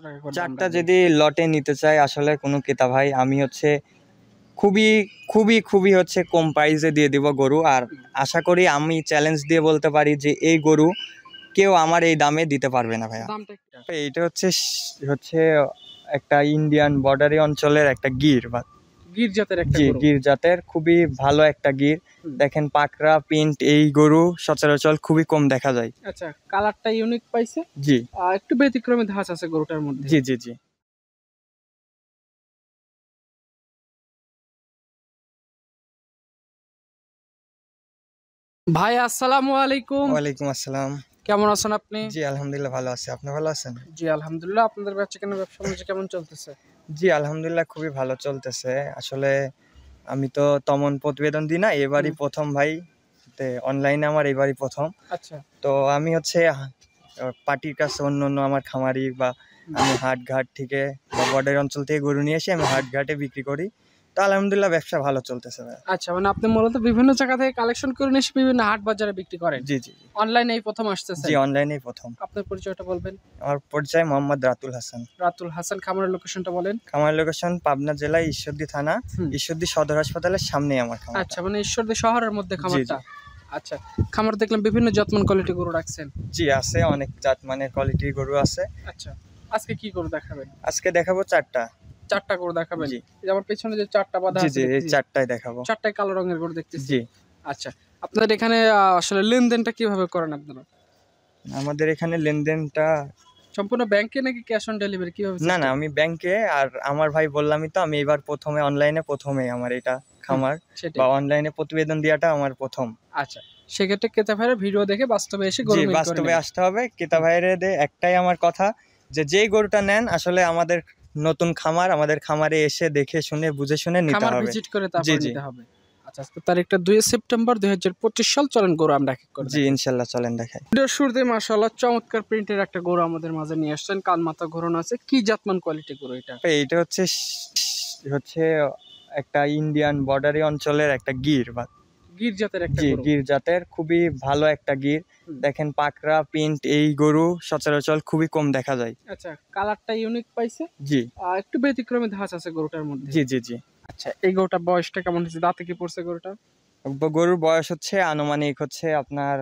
টাকা করে? চারটা যদি লটে নিতে চাই আসলে কোনো ক্রেতা ভাই, আমি হচ্ছে খুবই খুবই খুবই হচ্ছে কম প্রাইসে দিয়ে দিব গরু। আর আশা করি আমি চ্যালেঞ্জ দিয়ে বলতে পারি যে এই গরু কেউ আমার এই দামে দিতে পারবে না ভাইয়া। দামটা এইটা হচ্ছে হচ্ছে একটা ইন্ডিয়ান বর্ডারি অঞ্চলের একটা গির বা গির জাতের একটা জি গরু। গির জাতের খুবই ভালো একটা গির। দেখেন পাকড়া প্রিন্ট, এই গরু সচরাচর খুবই কম দেখা যায়। আচ্ছা, কালারটা ইউনিক পাইছে। জি একটু ব্যতিক্রমী ধাঁচ আছে গরুটার মধ্যে। জি জি জি। ভাই আসসালামু আলাইকুম। ওয়ালাইকুম আসসালাম। কেমন আছেন আপনি? জি আলহামদুলিল্লাহ ভালো আছি, আপনি ভালো আছেন? জি আলহামদুলিল্লাহ। আপনাদের বেচাকেনা ব্যবসা বাণিজ্য কেমন চলতেছে? জি আলহামদুলিল্লাহ খুবই ভালো চলতেছে। আসলে আমি তো তেমন প্রতিবেদন দিই না, এবারই প্রথম ভাই, অনলাইনে আমার এবারই প্রথম। আচ্ছা, তো আমি হচ্ছে পার্টির কাছে অন্য অন্য আমার খামারি বা আমি হাটঘাট থেকে বা বর্ডার অঞ্চল থেকে গরু নিয়ে এসে আমি হাটঘাটে বিক্রি করি। তো আলহামদুলিল্লাহ ব্যবসা ভালো চলতেছে ভাই। আচ্ছা, মানে আপনি মূলত বিভিন্ন জায়গা থেকে কালেকশন করে নিয়ে এসে বিভিন্ন হাট বাজারে বিক্রি করেন। জি জি অনলাইনে এই প্রথম আসতেছে? জি অনলাইনেই প্রথম। আপনার পরিচয়টা বলবেন। আমার পরিচয় মোহাম্মদ রাতুল হাসান। রাতুল হাসান। খামারের লোকেশনটা বলেন। খামার লোকেশন পাবনা জেলায় ঈশ্বরদী থানা, ঈশ্বরদী সদর হাসপাতালের সামনেই আমার খামার। আচ্ছা, মানে ঈশ্বরদী শহরের মধ্যে জি খামারটা। জি আচ্ছা, খামার দেখলাম বিভিন্ন জাতমান কোয়ালিটি গরু রাখছেন। জি আছে, অনেক জাত মানের কোয়ালিটির গরু আছে। আচ্ছা, আজকে কি গরু দেখাবেন? আজকে দেখাবো চারটা। চারটা গরু দেখাবেন? জি এই যে আমার পেছনে যে চারটা বাঁধা জি আছে জি এই দেখতেছি, চারটাই দেখাবো। চারটায় কালো রঙের গরু দেখতেছি। জি আচ্ছা, আপনাদের এখানে আসলে লেনদেনটা কিভাবে করেন আপনারা? আমাদের এখানে লেনদেনটা সম্পূর্ণ ব্যাংকে নাকি ক্যাশ অন ডেলিভারি, কিভাবে? না না, আমি ব্যাংকে। আর আমার ভাই বললামই তো, আমি এবার প্রথমে অনলাইনে প্রথমে আমার এটা খামার বা অনলাইনে প্রতিবেদন দেওয়াটা আমার প্রথম। আচ্ছা, সেক্ষেত্রে ক্রেতা ভাইরা ভিডিও দেখে বাস্তবে এসে জি গরু মিল করে বাস্তবে নেবেন। আসতে হবে ক্রেতা ভাইয়ের। একটাই আমার কথা, যে যেই গরুটা নেন আসলে আমাদের নতুন খামার, আমাদের খামারে এসে দেখে শুনে বুঝে শুনে নিতে খামার হবে। ভিজিট করে জি তারপর জি নিতে হবে। আচ্ছা, আজকে তারিখটা 2 সেপ্টেম্বর 2025 সাল। চলেন গরু আমরা এক এক করে জি দেখাই। ইনশাল্লাহ চলেন দেখাই। ভিডিওর শুরুতে মাশাআল্লাহ চমৎকার প্রিন্টের একটা গরু আমাদের মাঝে নিয়ে আসছেন। কান মাথা ঘোরানো আছে। কি জাতমান কোয়ালিটি গরু এটা? এইটা হচ্ছে হচ্ছে একটা ইন্ডিয়ান বর্ডারি অঞ্চলের একটা গির বা গির জাতের একটা জি গরু। গির জাতের খুবই ভালো একটা গির। দেখেন পাকড়া প্রিন্ট, এই গরু সচরাচর খুবই কম দেখা যায়। আচ্ছা, কালারটা ইউনিক পাইছে। জি একটু ব্যতিক্রমী ধাঁচ আছে গরুটার মধ্যে। জি জি জি। আচ্ছা, এই গরুটার বয়সটা কেমন হচ্ছে? দাঁতে কি পড়ছে গরুটা? গরুর বয়স হচ্ছে আনুমানিক হচ্ছে আপনার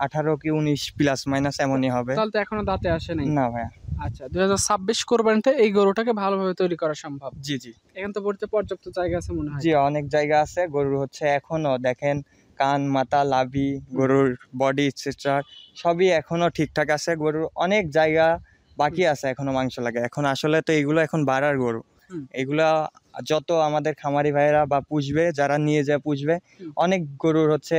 18 কি 19 প্লাস মাইনাস এমনই হবে। তাহলে তো এখনো দাঁতে আসে নাই। না ভাইয়া। আচ্ছা, 2026 কোরবানিতে এই গরুটাকে ভালোভাবে তৈরি করা সম্ভব। জি জি এখান তো বলতে পর্যাপ্ত জায়গা আছে মনে হয়। জি অনেক জায়গা আছে। গরুর হচ্ছে এখনো দেখেন কান মাথা লাভি, গরুর বডি স্ট্রাকচার সবই এখনো ঠিকঠাক আছে। গরুর অনেক জায়গা বাকি আছে এখনো মাংস লাগে। এখন আসলে তো এগুলো এখন বাড়ার গরু, এগুলা যত আমাদের খামারি ভাইয়েরা বা পুষবে, যারা নিয়ে যায় পুষবে, অনেক গরুর হচ্ছে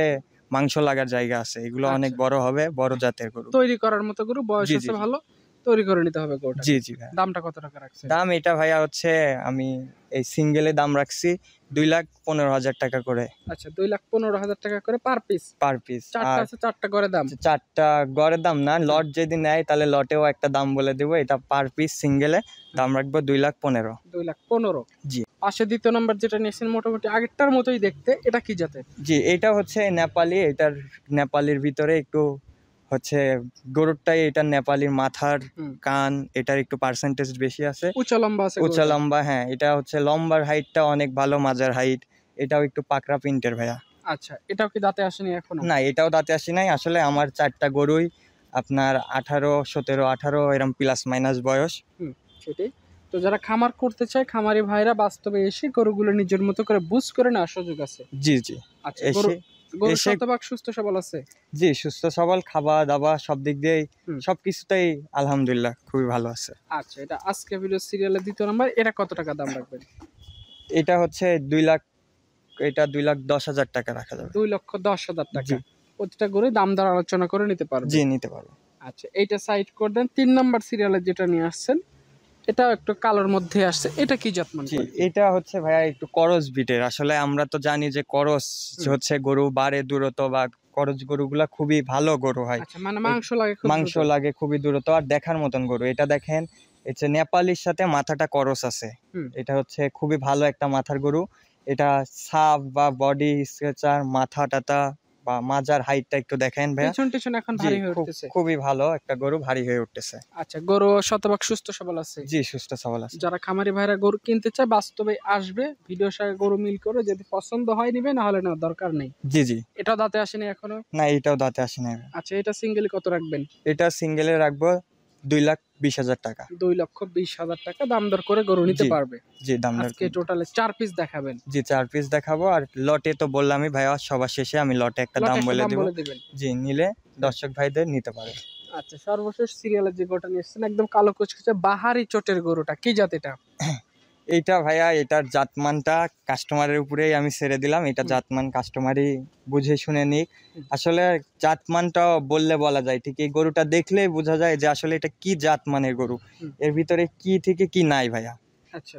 মাংস লাগার জায়গা আছে। এগুলো অনেক বড় হবে, বড় জাতের গরু তৈরি করার মতো গরু, বয়স আছে ভালো, তৈরি করে নিতে হবে গরুটা। জি জি ভাই। দামটা কত টাকা রাখছেন? দাম এটা ভাইয়া হচ্ছে আমি এই সিঙ্গেলে দাম রাখছি 2,15,000 টাকা করে। আচ্ছা, 2,15,000 টাকা করে পার পিস? Per piece. চারটা আর আছে, চারটা করে দাম? চারটা গড়ের দাম না, লট যদি নেয় তাহলে লটেও একটা দাম বলে দেবো। এটা পার পিস সিঙ্গেলে দাম রাখবো 2,15,000। 2,15,000। জি পাশে দ্বিতীয় নাম্বার যেটা নিয়েছেন মোটামুটি আগেরটার মতোই দেখতে, এটা কি জাতের? জি এটা হচ্ছে নেপালি। এটার নেপালির ভিতরে একটু হচ্ছে গরুরটাই, এটা নেপালির মাথার কান এটার একটু পার্সেন্টেজ বেশি আছে, উঁচা লম্বা আছে, উঁচা লম্বা। হ্যাঁ এটা হচ্ছে লম্বার হাইটটা অনেক ভালো, মাজার হাইট। এটাও একটু পাকড়া প্রিন্টের ভাইয়া। আচ্ছা, এটাও কি দাঁতে আসেনি এখনো? না এটাও দাঁতে আসি নাই। আসলে আমার চারটা গরুই আপনার 18, 17, 18 এরকম প্লাস মাইনাস বয়স। সেটাই তো, যারা খামার করতে চায় খামারি ভাইরা বাস্তবে এসে গরুগুলো নিজের মতো করে বুঝ করে নেওয়ার সুযোগ আছে। জি জি আচ্ছা, গরু শতভাগ সুস্থ সবল আছে? জি সুস্থ সবল, খাওয়া দাওয়া সব দিক দিয়েই সবকিছুতেই আলহামদুলিল্লাহ খুবই ভালো আছে। আচ্ছা, এটা আজকে ভিডিও সিরিয়ালের দ্বিতীয় নাম্বার। এটা কত টাকা দাম রাখবেন? এটা হচ্ছে 2 লাখ, এটা 2,10,000 টাকা রাখা যাবে। 2,10,000 টাকা। প্রতিটা গরু দাম দর আলোচনা করে নিতে পারবে? জি নিতে পারবো। আচ্ছা, এইটা সাইড করে দেন। 3 নাম্বার সিরিয়ালে যেটা নিয়ে আসছেন, এটা একটু কালোর মধ্যে আসছে। এটা কি জাতমান? জি এটা হচ্ছে ভাইয়া একটু করস বিটের। আসলে আমরা তো জানি যে করস হচ্ছে গরু বাড়ে দূরত্ব, বা করস গরুগুলা খুবই ভালো গরু হয়। আচ্ছা, মানে মাংস লাগে, মাংস লাগে খুবই দূরত্ব আর দেখার মতন গরু। এটা দেখেন, এটা নেপালির সাথে মাথাটা করস আছে। এটা হচ্ছে খুবই ভালো একটা মাথার গরু। এটা সাপ বা বডি স্ট্রাকচার, মাথা টাতা বা মাজার হাইটটা একটু দেখেন ভাইয়া। পিছন টিছন এখন জি, ভারী হয়ে উঠতেছে। খুবই ভালো একটা গরু, ভারী হয়ে উঠতেছে। আচ্ছা, গরু শতভাগ সুস্থ সবল আছে। জি, সুস্থ সবল আছে। যারা খামারি ভাইরা গরু কিনতে চায় বাস্তবে আসবে, ভিডিওর সঙ্গে গরু মিল করে, যদি পছন্দ হয় নিবে, না হলে নেওয়ার দরকার নেই। জি জি। এটা দাঁতে আসেনি এখনো? না, এটাও দাঁতে আসে নাই ভাইয়া। আচ্ছা, এটা সিঙ্গেলি কত রাখবেন? এটা সিঙ্গেলে রাখবো 2,20,000 টাকা। 2,20,000 টাকা দাম দর করে গরু নিতে জি, পারবে। জি, দাম দর আজকে টোটালে 4 পিস দেখাবেন। জি, 4 পিস দেখাবো। আর লটে তো বললামই ভাইয়া, সবার শেষে আমি লটে একটা লটে দাম একটা বলে দাম দিব। বলে দিবেন। জি, নিলে দর্শক ভাইদের নিতে পারে। আচ্ছা, সর্বশেষ সিরিয়ালের যে গরুটা নিয়ে এসেছেন একদম কালো কুচকুচে বাহারি চোটের গরুটা, কি জাত এটা? এইটা ভাইয়া, এটার জাতমানটা কাস্টমারের উপরেই আমি ছেড়ে দিলাম। এটা জাতমান কাস্টমারই বুঝে শুনে নিক। আসলে জাতমানটা বললে বলা যায়, ঠিক এই গরুটা দেখলেই বোঝা যায় যে আসলে এটা কি জাতমানের গরু, হুম। এর ভিতরে কি থেকে কি নাই ভাইয়া। আচ্ছা,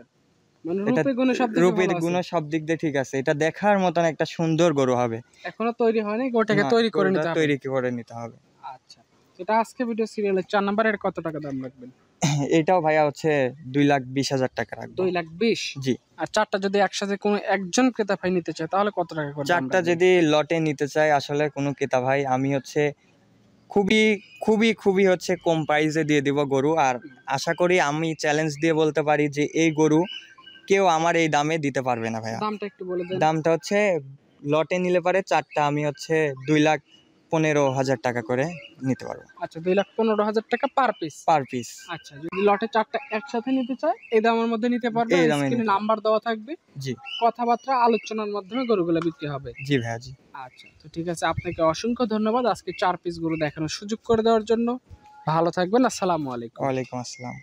মানে এটা রূপে গুণে সব দিকে রূপের ভালো আছে। গুণ সব দিক দিয়ে ঠিক আছে। এটা দেখার মতন একটা সুন্দর গরু হবে। এখনো তৈরি হয়নি, গরুটাকে না, তৈরি করে গরুটা নিতে হবে। তৈরি করে নিতে হবে। আচ্ছা, এটা আজকে ভিডিও সিরিয়ালের 4 নাম্বারের কত টাকা দাম রাখবেন? এটাও ভাইয়া হচ্ছে 2,20,000 টাকা রাখবো। 2,20,000। জি। আর 4টা যদি একসাথে কোনো একজন ক্রেতা ভাই নিতে চায় তাহলে কত টাকা করে দাম 4টা রাখবেন? যদি লটে নিতে চাই আসলে কোনো ক্রেতা ভাই, আমি হচ্ছে খুবই খুবই খুবই হচ্ছে কম প্রাইসে দিয়ে দিব গরু। আর আশা করি আমি চ্যালেঞ্জ দিয়ে বলতে পারি যে এই গরু কেউ আমার এই দামে দিতে পারবে না ভাইয়া। দামটা একটু বলে দেন। দামটা হচ্ছে লটে নিলে পারে 4টা আমি হচ্ছে 2,15,000 টাকা করে নিতে পারবো আচ্ছা, 2,15,000 টাকা পার পিস। Per piece. আচ্ছা, যদি লটে 4টা একসাথে নিতে চায় এই দামের মধ্যে নিতে পারবে। এই আর দামে স্ক্রিনে নিতে নাম্বার দেওয়া থাকবে, জি কথাবার্তা আলোচনার মাধ্যমে গরুগুলো বিক্রি হবে। জি ভাইয়া জি। আচ্ছা, তো ঠিক আছে, আপনাকে অসংখ্য ধন্যবাদ আজকে 4 পিস গরু দেখানোর সুযোগ করে দেওয়ার জন্য। ভালো থাকবেন, আসসালামু আলাইকুম। ওয়ালাইকুম আসসালাম।